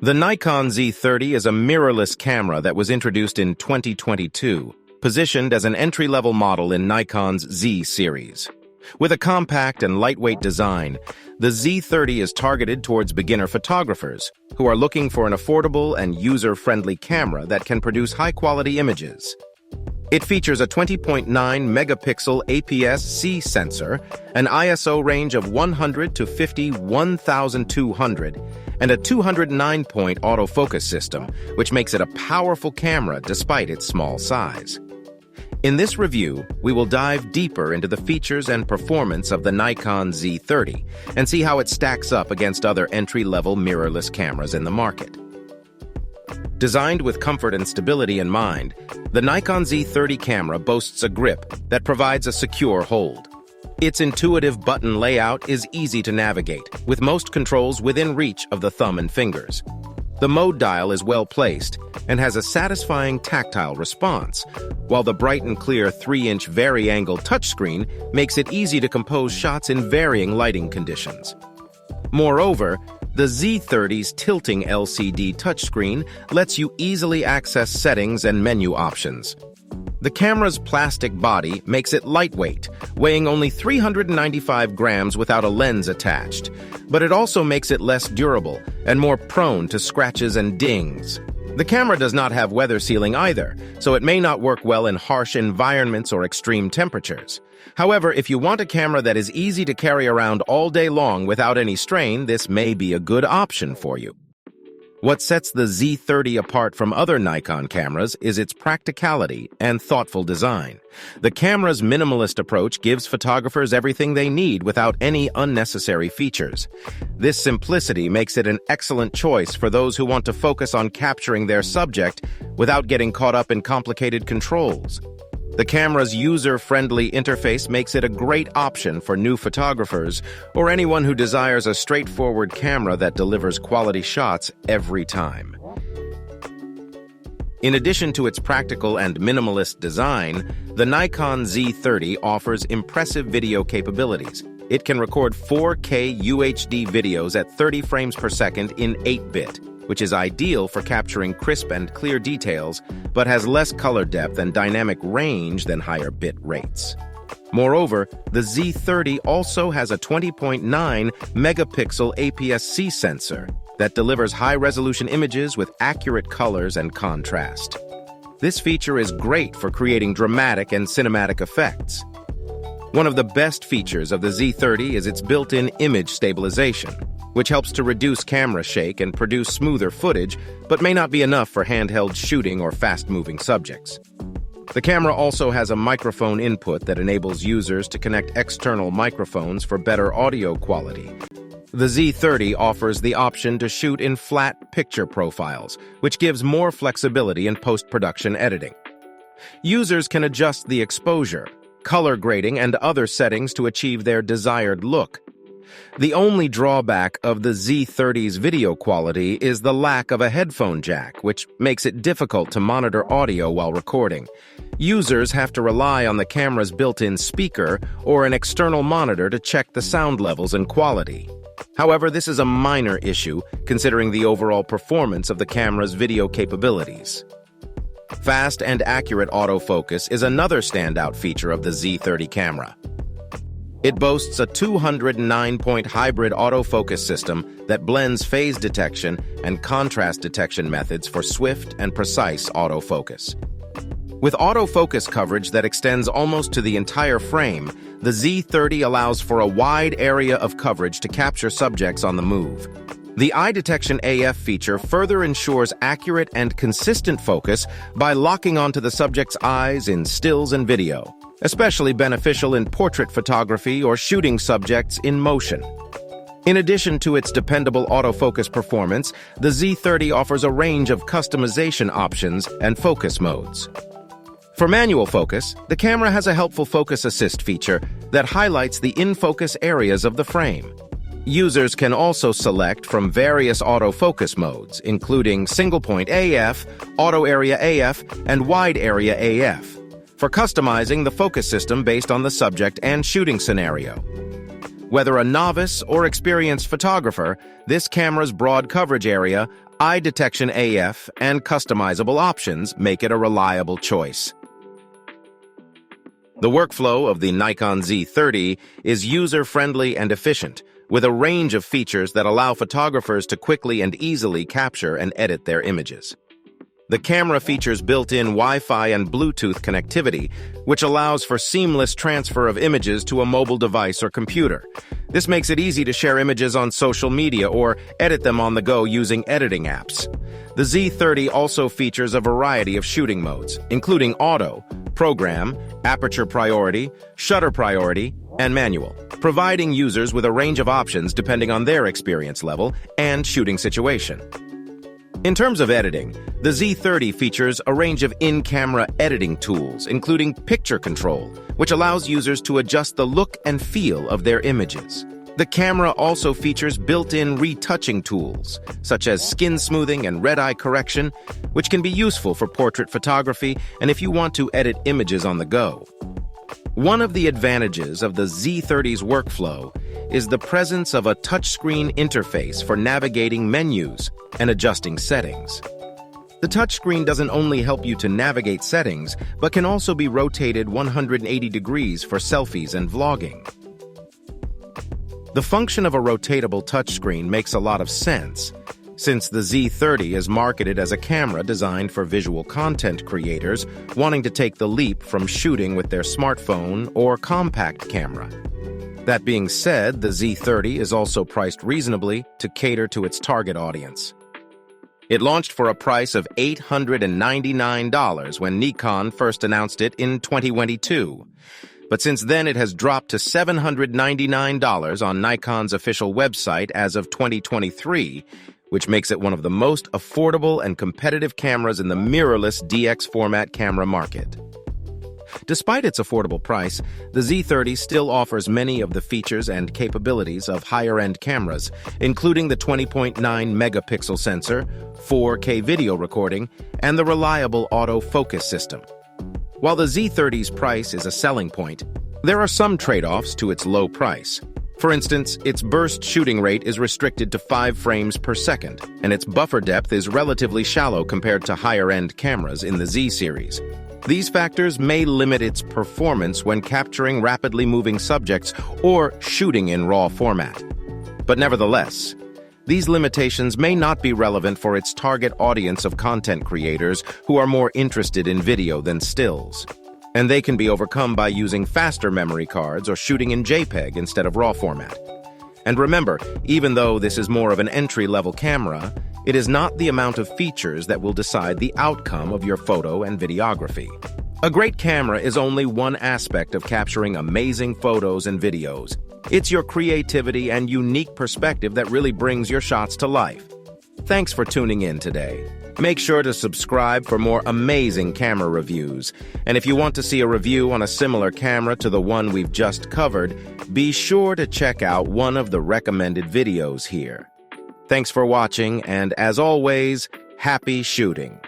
The Nikon Z30 is a mirrorless camera that was introduced in 2022, positioned as an entry-level model in Nikon's Z series. With a compact and lightweight design, the Z30 is targeted towards beginner photographers who are looking for an affordable and user-friendly camera that can produce high-quality images. It features a 20.9-megapixel APS-C sensor, an ISO range of 100 to 51,200, and a 209-point autofocus system, which makes it a powerful camera despite its small size. In this review, we will dive deeper into the features and performance of the Nikon Z30 and see how it stacks up against other entry-level mirrorless cameras in the market. Designed with comfort and stability in mind, the Nikon Z30 camera boasts a grip that provides a secure hold. Its intuitive button layout is easy to navigate, with most controls within reach of the thumb and fingers. The mode dial is well placed and has a satisfying tactile response, while the bright and clear 3-inch vari-angle touchscreen makes it easy to compose shots in varying lighting conditions. Moreover, the Z30's tilting LCD touchscreen lets you easily access settings and menu options. The camera's plastic body makes it lightweight, weighing only 395 grams without a lens attached, but it also makes it less durable and more prone to scratches and dings. The camera does not have weather sealing either, so it may not work well in harsh environments or extreme temperatures. However, if you want a camera that is easy to carry around all day long without any strain, this may be a good option for you. What sets the Z30 apart from other Nikon cameras is its practicality and thoughtful design. The camera's minimalist approach gives photographers everything they need without any unnecessary features. This simplicity makes it an excellent choice for those who want to focus on capturing their subject without getting caught up in complicated controls. The camera's user-friendly interface makes it a great option for new photographers or anyone who desires a straightforward camera that delivers quality shots every time. In addition to its practical and minimalist design, the Nikon Z30 offers impressive video capabilities. It can record 4K UHD videos at 30 frames per second in 8-bit, which is ideal for capturing crisp and clear details, but has less color depth and dynamic range than higher bit rates. Moreover, the Z30 also has a 20.9-megapixel APS-C sensor that delivers high-resolution images with accurate colors and contrast. This feature is great for creating dramatic and cinematic effects. One of the best features of the Z30 is its built-in image stabilization, which helps to reduce camera shake and produce smoother footage, but may not be enough for handheld shooting or fast-moving subjects. The camera also has a microphone input that enables users to connect external microphones for better audio quality. The Z30 offers the option to shoot in flat picture profiles, which gives more flexibility in post-production editing. Users can adjust the exposure, color grading, and other settings to achieve their desired look. The only drawback of the Z30's video quality is the lack of a headphone jack, which makes it difficult to monitor audio while recording. Users have to rely on the camera's built-in speaker or an external monitor to check the sound levels and quality. However, this is a minor issue, considering the overall performance of the camera's video capabilities. Fast and accurate autofocus is another standout feature of the Z30 camera. It boasts a 209-point hybrid autofocus system that blends phase detection and contrast detection methods for swift and precise autofocus. With autofocus coverage that extends almost to the entire frame, the Z30 allows for a wide area of coverage to capture subjects on the move. The Eye Detection AF feature further ensures accurate and consistent focus by locking onto the subject's eyes in stills and video, especially beneficial in portrait photography or shooting subjects in motion. In addition to its dependable autofocus performance, the Z30 offers a range of customization options and focus modes. For manual focus, the camera has a helpful focus assist feature that highlights the in-focus areas of the frame. Users can also select from various autofocus modes, including single-point AF, auto area AF, and wide area AF, for customizing the focus system based on the subject and shooting scenario. Whether a novice or experienced photographer, this camera's broad coverage area Eye detection AF and customizable options make it a reliable choice. The workflow of the Nikon Z30 is user-friendly and efficient, with a range of features that allow photographers to quickly and easily capture and edit their images. The camera features built-in Wi-Fi and Bluetooth connectivity, which allows for seamless transfer of images to a mobile device or computer. This makes it easy to share images on social media or edit them on the go using editing apps. The Z30 also features a variety of shooting modes, including auto, program, aperture priority, shutter priority, and manual, providing users with a range of options depending on their experience level and shooting situation. In terms of editing, the Z30 features a range of in-camera editing tools, including picture control, which allows users to adjust the look and feel of their images. The camera also features built-in retouching tools, such as skin smoothing and red-eye correction, which can be useful for portrait photography and if you want to edit images on the go. One of the advantages of the Z30's workflow is the presence of a touchscreen interface for navigating menus and adjusting settings. The touchscreen doesn't only help you to navigate settings, but can also be rotated 180 degrees for selfies and vlogging. The function of a rotatable touchscreen makes a lot of sense, since the Z30 is marketed as a camera designed for visual content creators wanting to take the leap from shooting with their smartphone or compact camera. That being said, the Z30 is also priced reasonably to cater to its target audience. It launched for a price of $899 when Nikon first announced it in 2022. But since then it has dropped to $799 on Nikon's official website as of 2023, which makes it one of the most affordable and competitive cameras in the mirrorless DX format camera market. Despite its affordable price, the Z30 still offers many of the features and capabilities of higher-end cameras, including the 20.9 megapixel sensor, 4K video recording, and the reliable autofocus system. While the Z30's price is a selling point, there are some trade-offs to its low price. For instance, its burst shooting rate is restricted to 5 frames per second, and its buffer depth is relatively shallow compared to higher-end cameras in the Z series. These factors may limit its performance when capturing rapidly moving subjects or shooting in RAW format. But nevertheless, these limitations may not be relevant for its target audience of content creators who are more interested in video than stills. And they can be overcome by using faster memory cards or shooting in JPEG instead of RAW format. And remember, even though this is more of an entry-level camera, it is not the amount of features that will decide the outcome of your photo and videography. A great camera is only one aspect of capturing amazing photos and videos. It's your creativity and unique perspective that really brings your shots to life. Thanks for tuning in today. Make sure to subscribe for more amazing camera reviews. And if you want to see a review on a similar camera to the one we've just covered, be sure to check out one of the recommended videos here. Thanks for watching, and as always, happy shooting.